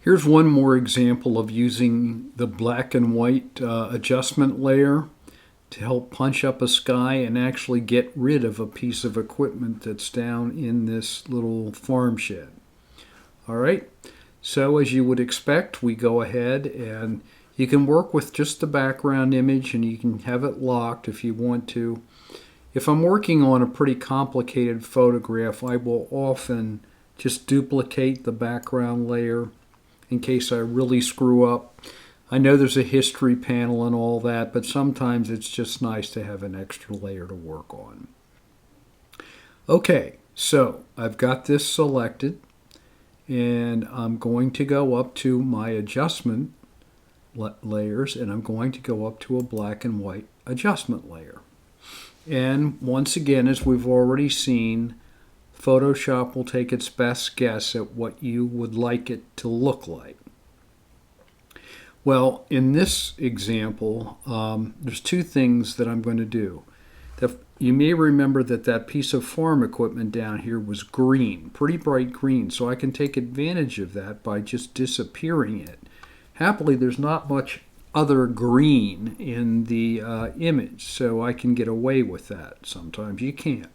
Here's one more example of using the black and white adjustment layer to help punch up a sky and actually get rid of a piece of equipment that's down in this little farm shed. All right, so as you would expect, we go ahead and you can work with just the background image and you can have it locked if you want to. If I'm working on a pretty complicated photograph, I will often just duplicate the background layer in case I really screw up. I know there's a history panel and all that, but sometimes it's just nice to have an extra layer to work on. Okay, so I've got this selected and I'm going to go up to my adjustment layers and I'm going to go up to a black and white adjustment layer. And once again, as we've already seen, Photoshop will take its best guess at what you would like it to look like. Well, in this example, there's two things that I'm going to do. You may remember that that piece of farm equipment down here was green, pretty bright green, so I can take advantage of that by just disappearing it. Happily, there's not much other green in the image, so I can get away with that. Sometimes you can't.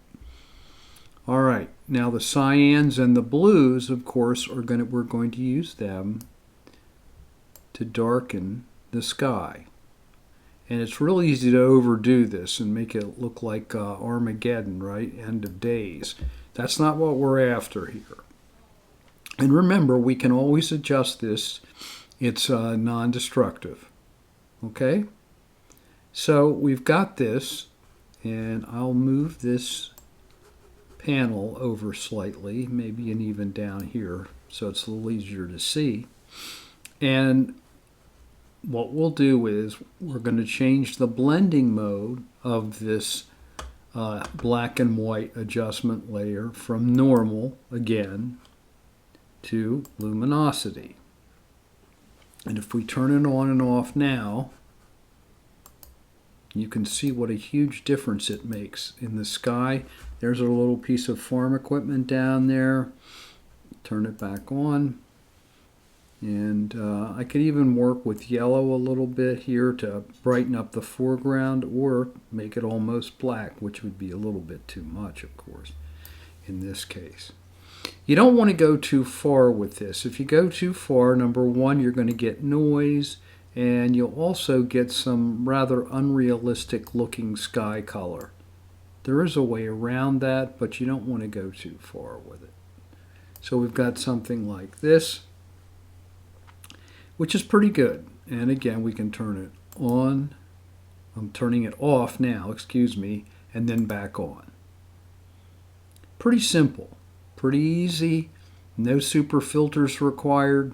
All right, now the cyans and the blues, of course, we're going to use them to darken the sky. And it's real easy to overdo this and make it look like Armageddon, right? End of days. That's not what we're after here. And remember, we can always adjust this. It's non-destructive. Okay? So we've got this, and I'll move this panel over slightly, maybe and even down here, so it's a little easier to see. And what we'll do is we're going to change the blending mode of this black and white adjustment layer from normal, again, to luminosity. And if we turn it on and off now, you can see what a huge difference it makes in the sky. There's a little piece of farm equipment down there. Turn it back on. And I could even work with yellow a little bit here to brighten up the foreground or make it almost black, which would be a little bit too much, of course, in this case. You don't want to go too far with this. If you go too far, number one, you're going to get noise, and you'll also get some rather unrealistic looking sky color. There is a way around that, but you don't want to go too far with it. So we've got something like this, which is pretty good. And again, we can turn it on. I'm turning it off now, excuse me, and then back on. Pretty simple, pretty easy, no super filters required,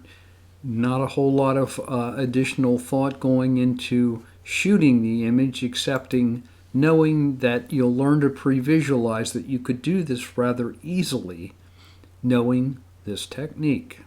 not a whole lot of additional thought going into shooting the image, excepting knowing that you'll learn to pre-visualize that you could do this rather easily knowing this technique.